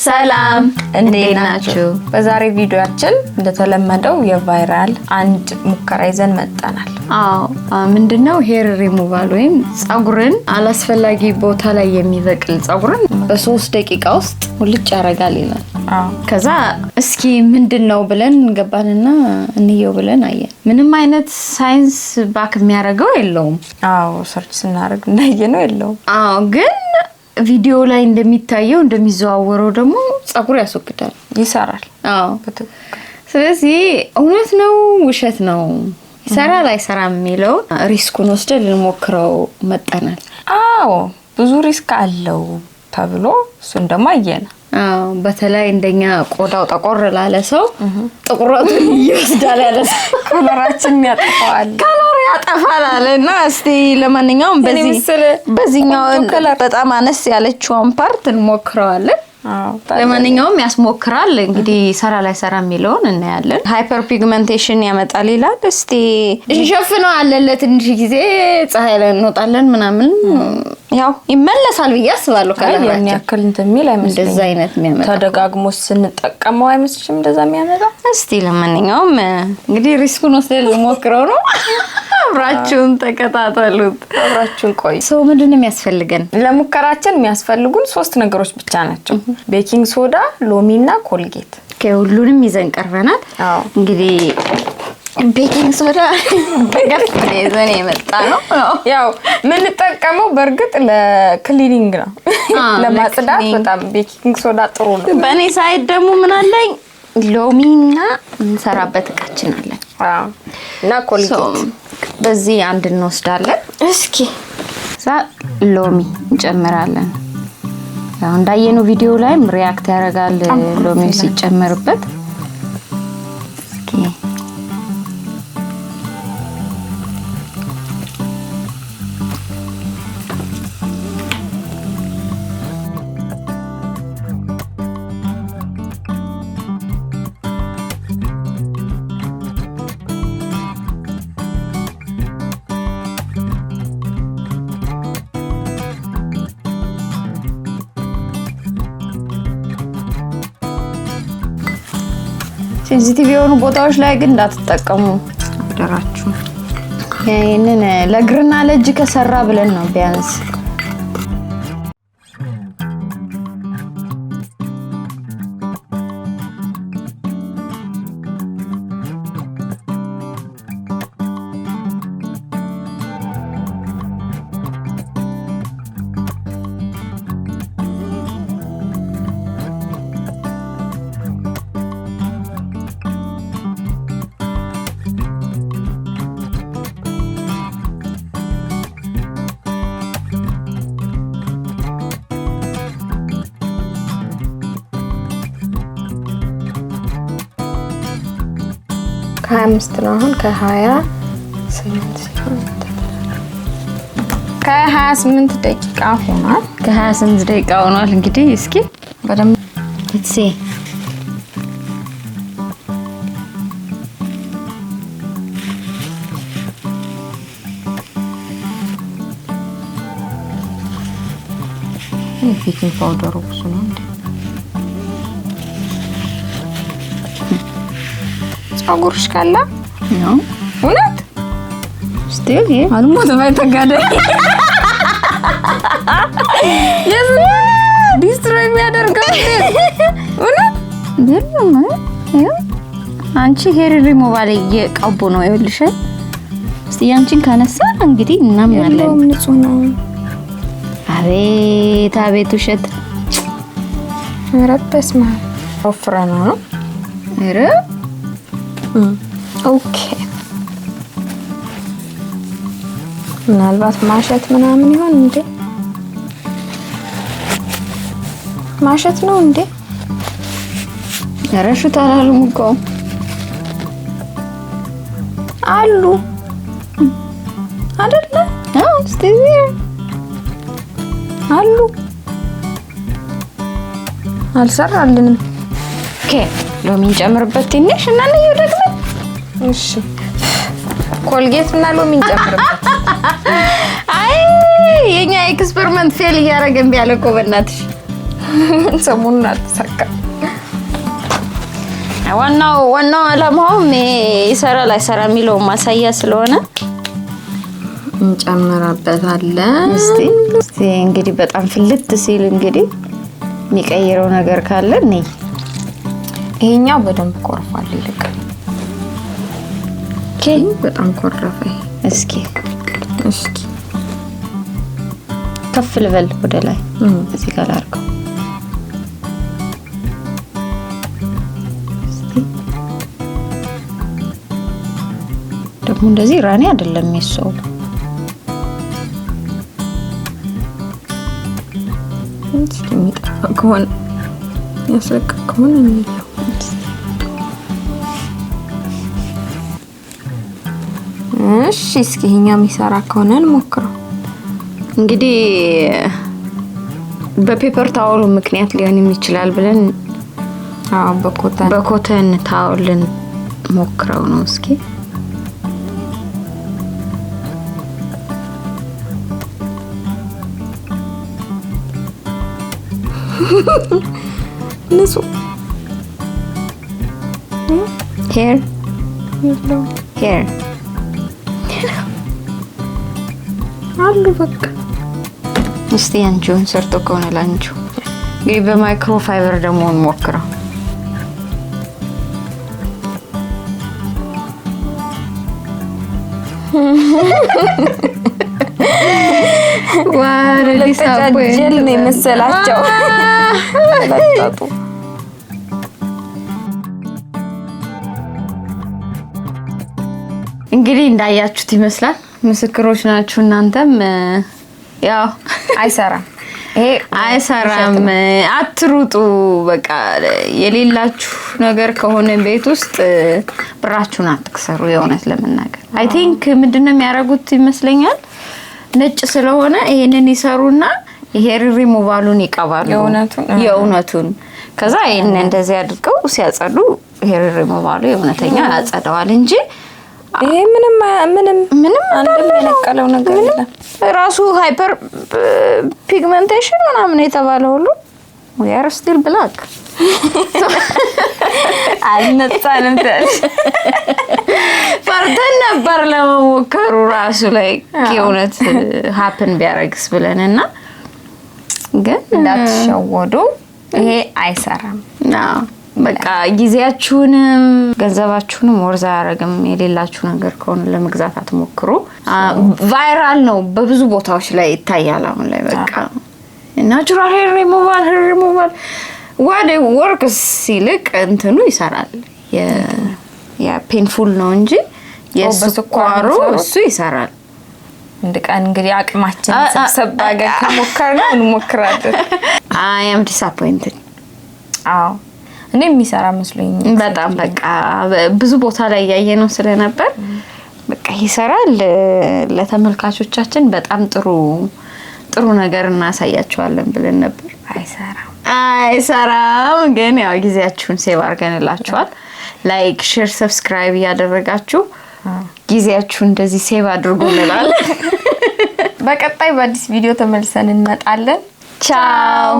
ሰላም እንዴት ናችሁ? በዛሬ ቪዲዮአችን እንደተለመደው የቫይራል አንድ ሙከራ ይዘን መጣናል። ምንድነው ሄር ሪሙቫል ወይም ጸጉርን አላስፈላጊ ቦታ ላይ የሚበቅል ጸጉርን በ3 ደቂቃ ውስጥ ሙልጭ ያረጋል ይላል። ከዛ እስኪ ምንድነው ብለን ገባንና እንየው ብለን አየን። ምንም አይነት ሳይንስ ባክ የሚያረጋው የለውም። ሰርች ስናደርግ እንዳየነው የለውም። ግን ቪዲዮ ላይ እንደሚታየው እንደሚዘዋወረው ደግሞ ጸጉር ያስወግዳል፣ ይሰራል። ስለዚህ እውነት ነው ውሸት ነው ይሰራል አይሰራም የሚለው ሪስኩን ወስደን ልንሞክረው መጣናል። ብዙ ሪስክ አለው ተብሎ እሱን ደግሞ አየና በተለይ እንደኛ ቆዳው ጠቆር ላለ ሰው ጥቁረቱን ይወስዳል ያለ ኮሎራችን ያጠፋል አለና እስቲ ለማንኛውም በዚህኛው በጣም አነስ ያለችውን ፓርት እንሞክረዋለን። ለማንኛውም ያስሞክራል እንግዲህ ሰራ ላይ ሰራ የሚለውን እናያለን። ሃይፐር ፒግመንቴሽን ያመጣል ይላል። እስቲ እንሸፍነው አለለት እንጂ ጊዜ ፀሐይ ላይ እንወጣለን ምናምን ያው ይመለሳል ብዬ አስባለሁ። ካለኝ ያክል እንደሚል አይመስልም። እንደዛ አይነት የሚያመጣ ተደጋግሞ ስንጠቀመው አይመስልም እንደዛ የሚያመጣ። እስቲ ለማንኛውም እንግዲህ ሪስኩን ወስደን ልሞክረው ነው። አብራችሁን ተከታተሉት፣ አብራችሁን ቆይ። ሰው ምንድነው የሚያስፈልገን? ለሙከራችን የሚያስፈልጉን 3 ነገሮች ብቻ ናቸው። ቤኪንግ ሶዳ፣ ሎሚና ኮልጌት። ሁሉንም ይዘን ቀርበናል። እንግዲህ ቤኪንግ ሶዳ በገፍ ይዘን የመጣ ነው። ያው ምን ተጠቀመው በርግጥ ለክሊኒንግ ነው፣ ለማጽዳት በጣም ቤኪንግ ሶዳ ጥሩ ነው። በኔ ሳይድ ደግሞ ምን አለኝ ሎሚና እንሰራበት እቃችን አለ እና ኮልጌት በዚህ አንድ እንወስዳለን። እስኪ ሎሚ እንጨምራለን። ያው እንዳየነው ቪዲዮ ላይም ሪአክት ያደርጋል ሎሚው ሲጨመርበት። እስኪ ሴንሲቲቭ የሆኑ ቦታዎች ላይ ግን እንዳትጠቀሙ አደራችሁ። ይሄንን ለግርና ለእጅ ከሰራ ብለን ነው ቢያንስ ከ25 ነው አሁን ከ28 ደቂቃ ሆኗል። ከ28 ደቂቃ ሆኗል። እንግዲህ እስኪ በደም let's see ቤኪንግ ፓውደሩ ብዙ ነው እንዴ? ጸጉርሽ ካላ ነው እውነት ስቲል አልሞት ባይተጋደ ዲስትሮይ የሚያደርገው እውነት ደም አንቺ ሄር ሪሙቫል እየቀቡ ነው ይልሽ። እስቲ ያንቺን ካነሳ እንግዲህ እናምናለን ንጹህ ነው። አቤት ውሸት ረበስማ ወፍራና ነው ኦኬ። ምናልባት ማሸት ምናምን ይሆን እንዴ? ማሸት ነው እንዴ? ረሽት አላሉም እኮ አሉ አይደለ? እስቲ አሉ አልሰራልንም። ኦኬ ሎሚ እንጨምርበት ትንሽ እና ነው ደግሞ እሺ ኮልጌት እና ሎሚ እንጨምርበት። አይ የኛ ኤክስፐሪመንት ፌል ያረገን ቢያለ እኮ በእናትሽ ሰሞኑን አልተሳካም። ዋናው ዓላማውም ይሰራል አይሰራ የሚለው ማሳያ ስለሆነ እንጨምራበታለን። እስቲ እንግዲህ በጣም ፍልት ሲል እንግዲህ የሚቀይረው ነገር ካለ ነይ። ይሄኛው በደንብ ኮርፏል። ይልቅ በጣም ኮረፈ። እስኪ ከፍ ልበል ወደ ላይ እዚህ ጋር አድርገው። ደግሞ እንደዚህ ራኔ አይደለም የሚሰው የሚጠፋ ከሆነ ያስለቀቅ ከሆነ እንየው። እሺ እስኪ ይሄኛው የሚሰራ ከሆነ እንሞክረው። እንግዲህ በፔፐር ታወሉ ምክንያት ሊሆን ይችላል ብለን በኮተን ታወልን ሞክረው ነው። እስኪ ንጹህ ሄር አሉ በቃ። እስቲ አንቺውን ሰርቶ ከሆነ ላንቺ እንግዲህ በማይክሮ ፋይበር ደግሞ እንሞክረው። ጀል ነው የመሰላቸው ለጣጡ። እንግዲህ እንዳያችሁት ይመስላል። ምስክሮች ናችሁ እናንተም። ያው አይሰራም፣ ይሄ አይሰራም። አትሩጡ። በቃ የሌላችሁ ነገር ከሆነ ቤት ውስጥ ብራችሁን አትክሰሩ። የእውነት ለመናገር አይ ቲንክ ምንድነው የሚያደርጉት ይመስለኛል፣ ነጭ ስለሆነ ይሄንን ይሰሩና ይሄ ሪሙቫሉን ይቀባሉ። የእውነቱን ከዛ ይሄን እንደዚህ አድርገው ሲያጸዱ ይሄ ሪሙቫሉ የእውነተኛ ያጸዳዋል እንጂ ይሄ ምንም አንድም የነቀለው ነገር የለም። ራሱ ሃይፐር ፒግመንቴሽን ምናምን የተባለው ሁሉ we are still black አልነጻንም። ፈርተን ነበር ለመሞከሩ ራሱ ላይ የእውነት ሃፕን ቢያረግስ ብለንና ግን እንዳትሸወዱ፣ ይሄ አይሰራም። በቃ ጊዜያችሁንም ገንዘባችሁንም ወርዛ ያረግም። የሌላችሁ ነገር ከሆነ ለመግዛት አትሞክሩ። ቫይራል ነው፣ በብዙ ቦታዎች ላይ ይታያል አሁን ላይ። በቃ ናቹራል ሄር ሪሙቫል what works ሲልቅ እንትኑ ይሰራል። ያ ፔንፉል ነው እንጂ የስኳሩ እሱ ይሰራል። እንደቃን እንግዲህ አቅማችን ሰብሰብ አገር ከሞከርነው እንሞክራለን። I am disappointed። እኔ የሚሰራ መስሎኝ በጣም በቃ ብዙ ቦታ ላይ ያየነው ስለነበር በቃ ይሰራል። ለተመልካቾቻችን በጣም ጥሩ ነገር እናሳያቸዋለን ብለን ነበር። አይሰራም። ግን ያው ጊዜያችሁን ሴቭ አድርገንላችኋል። ላይክ፣ ሼር፣ ሰብስክራይብ ያደረጋችሁ ጊዜያችሁን እንደዚህ ሴቭ አድርጉ እንላለን። በቀጣይ በአዲስ ቪዲዮ ተመልሰን እንመጣለን። ቻው።